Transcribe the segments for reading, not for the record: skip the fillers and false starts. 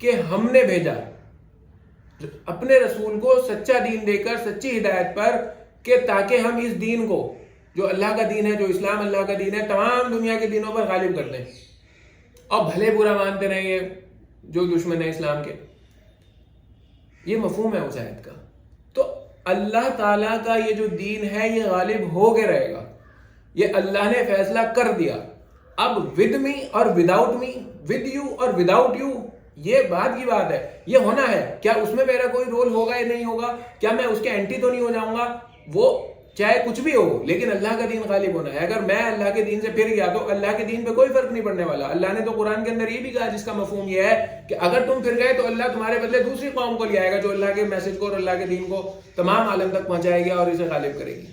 کہ ہم نے بھیجا اپنے رسول کو سچا دین دے کر، سچی ہدایت پر، کہ تاکہ ہم اس دین کو، جو اللہ کا دین ہے، جو اسلام اللہ کا دین ہے، تمام دنیا کے دینوں پر غالب کر دیں، اور بھلے برا مانتے رہیں یہ جو دشمن ہے اسلام کے. یہ مفہوم ہے اس آیت کا. تو اللہ تعالیٰ کا یہ جو دین ہے یہ غالب ہو کے رہے گا، یہ اللہ نے فیصلہ کر دیا. اب ود می اور وداؤٹ می، ود یو اور وداؤٹ یو، یہ بات کی بات ہے، یہ ہونا ہے. کیا اس میں میرا کوئی رول ہوگا یا نہیں ہوگا؟ کیا میں اس کے اینٹی تو نہیں ہو جاؤں گا؟ وہ چاہے کچھ بھی ہو، لیکن اللہ کا دین غالب ہونا ہے. اگر میں اللہ کے دین سے پھر گیا تو اللہ کے دین پہ کوئی فرق نہیں پڑنے والا. اللہ نے تو قرآن کے اندر یہ بھی کہا، جس کا مفہوم یہ ہے کہ اگر تم پھر گئے تو اللہ تمہارے بدلے دوسری قوم کو لے آئے گا جو اللہ کے میسج کو اور اللہ کے دین کو تمام عالم تک پہنچائے گی اور اسے غالب کرے گی.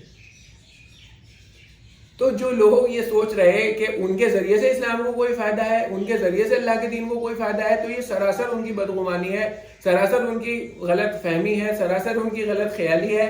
تو جو لوگ یہ سوچ رہے کہ ان کے ذریعے سے اسلام کو کوئی فائدہ ہے، ان کے ذریعے سے اللہ کے دین کو کوئی فائدہ ہے، تو یہ سراسر ان کی بدگمانی ہے، سراسر ان کی غلط فہمی ہے، سراسر ان کی غلط خیالی ہے،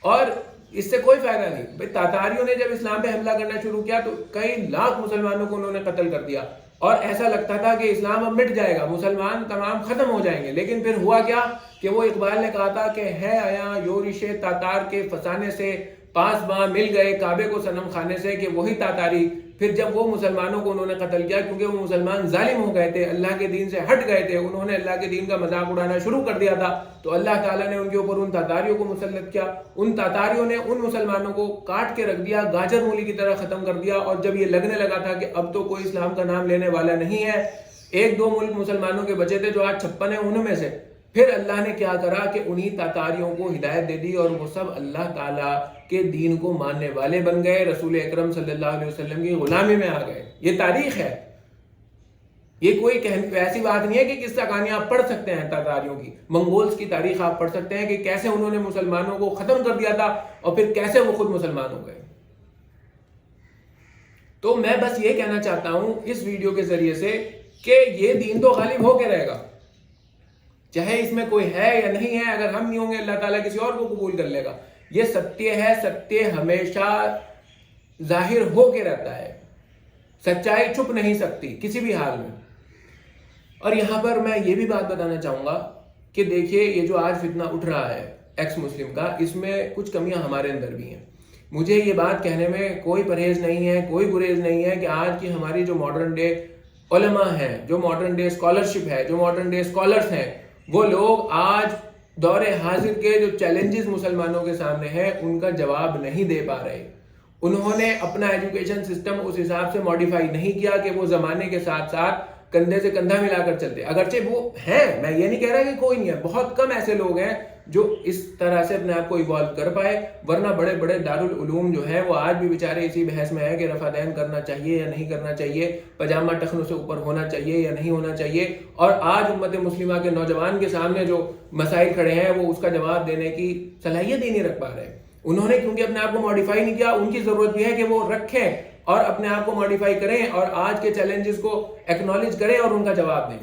اور اس سے کوئی فائدہ نہیں. بھائی تاتاریوں نے جب اسلام پہ حملہ کرنا شروع کیا تو کئی لاکھ مسلمانوں کو انہوں نے قتل کر دیا، اور ایسا لگتا تھا کہ اسلام اب مٹ جائے گا، مسلمان تمام ختم ہو جائیں گے. لیکن پھر ہوا کیا کہ وہ اقبال نے کہا تھا کہ ہے آیا یورش تاتار کے فسانے سے، پاس باں مل گئے کعبے کو صنم خانے سے، کہ وہی تاتاری پھر جب وہ مسلمانوں کو انہوں نے قتل کیا، کیونکہ وہ مسلمان ظالم ہو گئے تھے، اللہ کے دین سے ہٹ گئے تھے، انہوں نے اللہ کے دین کا مذاق اڑانا شروع کر دیا تھا، تو اللہ تعالیٰ نے ان کے اوپر ان تاتاریوں کو مسلط کیا. ان تاتاریوں نے ان مسلمانوں کو کاٹ کے رکھ دیا، گاجر مولی کی طرح ختم کر دیا. اور جب یہ لگنے لگا تھا کہ اب تو کوئی اسلام کا نام لینے والا نہیں ہے، ایک دو ملک مسلمانوں کے بچے تھے جو آج 56 ہیں، ان میں سے پھر اللہ نے کیا کرا کہ انہی تاتاریوں کو ہدایت دے دی، اور وہ سب اللہ تعالیٰ کے دین کو ماننے والے بن گئے، رسول اکرم صلی اللہ علیہ وسلم کی غلامی میں آ گئے. یہ تاریخ ہے، یہ کوئی ایسی بات نہیں ہے کہ قصہ کہانی آپ پڑھ سکتے ہیں تاتاریوں کی، منگولز کی تاریخ آپ پڑھ سکتے ہیں کہ کیسے انہوں نے مسلمانوں کو ختم کر دیا تھا اور پھر کیسے وہ خود مسلمان ہو گئے. تو میں بس یہ کہنا چاہتا ہوں اس ویڈیو کے ذریعے سے کہ یہ دین تو غالب ہو کے رہے گا، چاہے اس میں کوئی ہے یا نہیں ہے. اگر ہم نہیں ہوں گے اللہ تعالیٰ کسی اور کو قبول کر لے گا. یہ ستیہ ہے، ستیہ ہمیشہ ظاہر ہو کے رہتا ہے، سچائی چھپ نہیں سکتی کسی بھی حال میں. اور یہاں پر میں یہ بھی بات بتانا چاہوں گا کہ دیکھیے یہ جو آج فتنہ اٹھ رہا ہے ایکس مسلم کا، اس میں کچھ کمیاں ہمارے اندر بھی ہیں. مجھے یہ بات کہنے میں کوئی پرہیز نہیں ہے، کوئی گریز نہیں ہے کہ آج کی ہماری جو ماڈرن ڈے علماء ہیں، جو ماڈرن ڈے اسکالرشپ ہے، جو ماڈرن ڈے اسکالرس ہیں، وہ لوگ آج دور حاضر کے جو چیلنجز مسلمانوں کے سامنے ہیں ان کا جواب نہیں دے پا رہے. انہوں نے اپنا ایجوکیشن سسٹم اس حساب سے ماڈیفائی نہیں کیا کہ وہ زمانے کے ساتھ ساتھ کندھے سے کندھا ملا کر چلتے. اگرچہ وہ ہیں، میں یہ نہیں کہہ رہا کہ کوئی نہیں ہے، بہت کم ایسے لوگ ہیں جو اس طرح سے اپنے آپ کو ایوالو کر پائے، ورنہ بڑے بڑے دارالعلوم جو ہیں وہ آج بھی بیچارے اسی بحث میں ہیں کہ رفع دین کرنا چاہیے یا نہیں کرنا چاہیے، پاجامہ ٹخنوں سے اوپر ہونا چاہیے یا نہیں ہونا چاہیے. اور آج امت مسلمہ کے نوجوان کے سامنے جو مسائل کھڑے ہیں وہ اس کا جواب دینے کی صلاحیت ہی نہیں رکھ پا رہے. انہوں نے کیونکہ اپنے آپ کو ماڈیفائی نہیں کیا. ان کی ضرورت بھی ہے کہ وہ رکھیں اور اپنے آپ کو ماڈیفائی کریں اور آج کے چیلنجز کو ایکنالج کریں اور ان کا جواب دیں.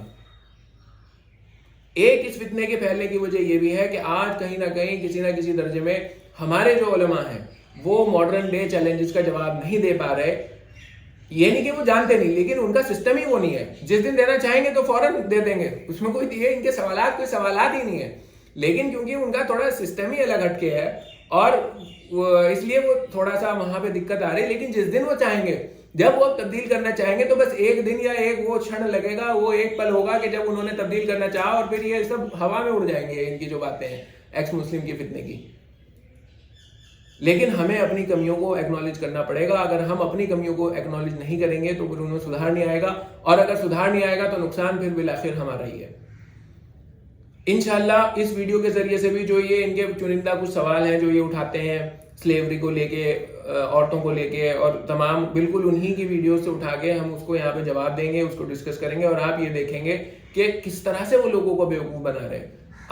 ایک اس فتنے کے پھیلنے کی وجہ یہ بھی ہے کہ آج کہیں نہ کہیں کسی نہ کسی درجے میں ہمارے جو علماء ہیں وہ ماڈرن ڈے چیلنجز کا جواب نہیں دے پا رہے. یہ نہیں کہ وہ جانتے نہیں، لیکن ان کا سسٹم ہی وہ نہیں ہے. جس دن دینا چاہیں گے تو فوراً دے دیں گے، اس میں کوئی ان کے سوالات کوئی سوالات ہی نہیں ہے. لیکن کیونکہ ان کا تھوڑا سسٹم ہی الگ ہٹ کے ہے اور اس لیے وہ تھوڑا سا وہاں پہ دقت آ رہی ہے. لیکن جس دن وہ چاہیں گے، جب وہ تبدیل کرنا چاہیں گے، تو بس ایک دن یا ایک وہ چھڑ لگے گا، وہ ایک پل ہوگا کہ جب انہوں نے تبدیل کرنا چاہا اور پھر یہ سب ہوا میں اڑ جائیں گے ان کی جو باتیں ہیں ایکس مسلم کی فتنے کی. لیکن ہمیں اپنی کمیوں کو ایکنالج کرنا پڑے گا. اگر ہم اپنی کمیوں کو ایکنالج نہیں کریں گے تو پھر ان میں سدھار نہیں آئے گا، اور اگر سدھار نہیں آئے گا تو نقصان پھر بالآخر ہمارا ہی ہے. انشاءاللہ اس ویڈیو کے ذریعے سے بھی جو یہ ان کے چنندہ کچھ سوال ہیں جو یہ اٹھاتے ہیں سلیوری کو لے کے، عورتوں کو لے کے، اور تمام بالکل انہی کی ویڈیو سے اٹھا کے ہم اس کو یہاں پہ جواب دیں گے، اس کو ڈسکس کریں گے، اور آپ یہ دیکھیں گے کہ کس طرح سے وہ لوگوں کو بیوقوف بنا رہے ہیں.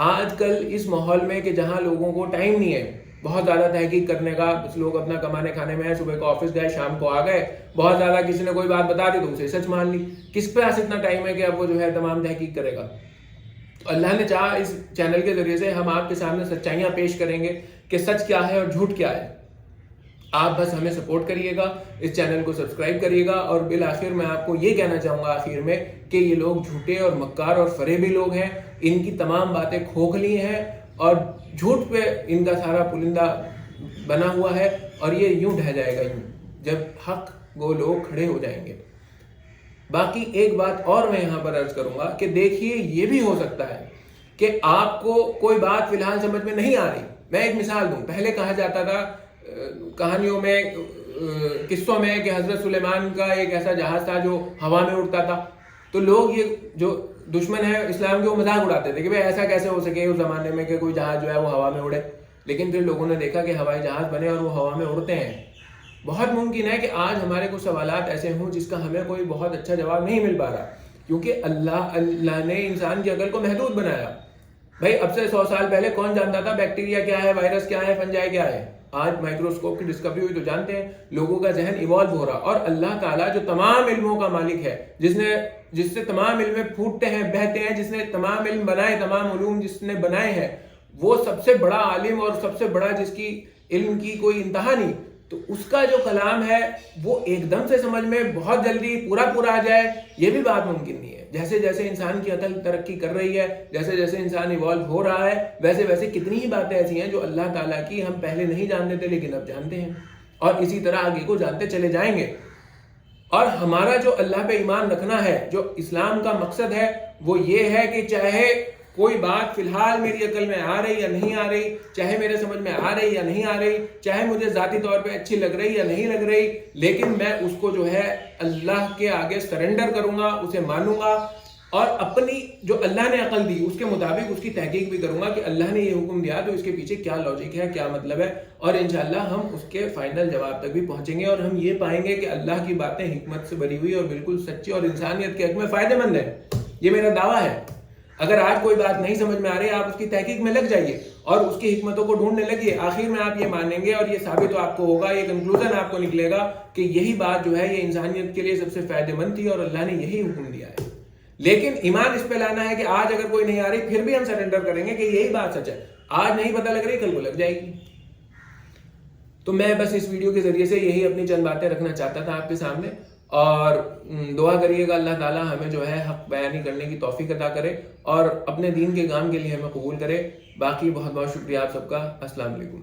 آج کل اس ماحول میں کہ جہاں لوگوں کو ٹائم نہیں ہے بہت زیادہ تحقیق کرنے کا، بس لوگ اپنا کمانے کھانے میں ہیں، صبح کو آفس گئے شام کو آ گئے، بہت زیادہ کسی نے کوئی بات بتا دی تو اسے سچ مان لی. کس پاس اتنا ٹائم ہے کہ اب وہ جو ہے تمام تحقیق کرے گا؟ اللہ نے چاہا اس چینل کے ذریعے سے ہم آپ کے سامنے سچائیاں پیش کریں گے کہ سچ کیا ہے اور جھوٹ کیا ہے. آپ بس ہمیں سپورٹ کریے گا، اس چینل کو سبسکرائب کریے گا، اور بالآخر میں آپ کو یہ کہنا چاہوں گا آخر میں کہ یہ لوگ جھوٹے اور مکار اور فریبی لوگ ہیں، ان کی تمام باتیں کھوکھلی ہیں اور جھوٹ پہ ان کا سارا پلندہ بنا ہوا ہے، اور یہ یوں ڈھہ جائے گا یوں جب حق وہ لوگ کھڑے ہو جائیں گے۔ باقی ایک بات اور میں یہاں پر عرض کروں گا کہ دیکھیے یہ بھی ہو سکتا ہے کہ آپ کو کوئی بات فی الحال سمجھ میں نہیں آ رہی۔ میں ایک مثال دوں، پہلے کہا جاتا تھا کہانیوں میں، قصوں میں، کہ حضرت سلیمان کا ایک ایسا جہاز تھا جو ہوا میں اڑتا تھا، تو لوگ یہ جو دشمن ہے اسلام کے وہ مذاق اڑاتے تھے کہ بھئی ایسا کیسے ہو سکے اس زمانے میں کہ کوئی جہاز جو ہے وہ ہوا میں اڑے، لیکن پھر لوگوں نے دیکھا کہ ہوائی جہاز بنے اور وہ ہوا میں اڑتے ہیں۔ بہت ممکن ہے کہ آج ہمارے کچھ سوالات ایسے ہوں جس کا ہمیں کوئی بہت اچھا جواب نہیں مل پا رہا، کیونکہ اللہ نے انسان کی عقل کو محدود بنایا۔ بھائی اب سے 100 سال پہلے کون جانتا تھا بیکٹیریا کیا ہے، وائرس کیا ہے، فنجائی کیا ہے؟ آج مائکروسکوپ کی ڈسکوری ہوئی تو جانتے ہیں، لوگوں کا ذہن ایوالو ہو رہا، اور اللہ تعالیٰ جو تمام علموں کا مالک ہے، جس سے تمام علم پھوٹتے ہیں، بہتے ہیں، جس نے تمام علم بنائے، تمام علوم جس نے بنائے ہیں، وہ سب سے بڑا عالم اور سب سے بڑا جس کی علم کی کوئی انتہا نہیں، تو اس کا جو کلام ہے وہ ایک دم سے سمجھ میں بہت جلدی پورا آ جائے، یہ بھی بات ممکن نہیں ہے۔ جیسے جیسے انسان کی عقل ترقی کر رہی ہے، جیسے جیسے انسان ایوالو ہو رہا ہے، ویسے ویسے کتنی ہی باتیں ایسی ہیں جو اللہ تعالیٰ کی ہم پہلے نہیں جانتے تھے لیکن اب جانتے ہیں، اور اسی طرح آگے کو جانتے چلے جائیں گے۔ اور ہمارا جو اللہ پہ ایمان رکھنا ہے، جو اسلام کا مقصد ہے، وہ یہ ہے کہ چاہے کوئی بات فی الحال میری عقل میں آ رہی یا نہیں آ رہی، چاہے میرے سمجھ میں آ رہی یا نہیں آ رہی، چاہے مجھے ذاتی طور پہ اچھی لگ رہی یا نہیں لگ رہی، لیکن میں اس کو جو ہے اللہ کے آگے سرنڈر کروں گا، اسے مانوں گا، اور اپنی جو اللہ نے عقل دی اس کے مطابق اس کی تحقیق بھی کروں گا کہ اللہ نے یہ حکم دیا تو اس کے پیچھے کیا لاجک ہے، کیا مطلب ہے، اور انشاءاللہ ہم اس کے فائنل جواب تک بھی پہنچیں گے، اور ہم یہ پائیں گے کہ اللہ کی باتیں حکمت سے بھری ہوئی اور بالکل سچی اور انسانیت کے حق میں فائدہ مند ہے۔ یہ میرا دعویٰ ہے۔ اگر آج کوئی بات نہیں سمجھ میں آ رہی، آپ اس کی تحقیق میں لگ جائیے اور اس کی حکمتوں کو ڈھونڈنے لگیے، آخر میں آپ یہ مانیں گے اور یہ ثابت آپ کو ہوگا، یہ کنکلوژن آپ کو نکلے گا کہ یہی بات جو ہے یہ انسانیت کے لیے سب سے فائدہ مند تھی اور اللہ نے یہی حکم دیا ہے۔ لیکن ایمان اس پہ لانا ہے کہ آج اگر کوئی نہیں آ رہی پھر بھی ہم سرنڈر کریں گے کہ یہی بات سچ ہے، آج نہیں پتہ لگ رہی کل کو لگ جائے گی۔ تو میں بس اس ویڈیو کے ذریعے سے یہی اپنی چند باتیں رکھنا چاہتا تھا آپ کے سامنے، اور دعا کریے گا اللہ تعالیٰ ہمیں جو ہے حق بیانی کرنے کی توفیق عطا کرے اور اپنے دین کے کام کے لیے ہمیں قبول کرے۔ باقی بہت بہت شکریہ آپ سب کا۔ السلام علیکم۔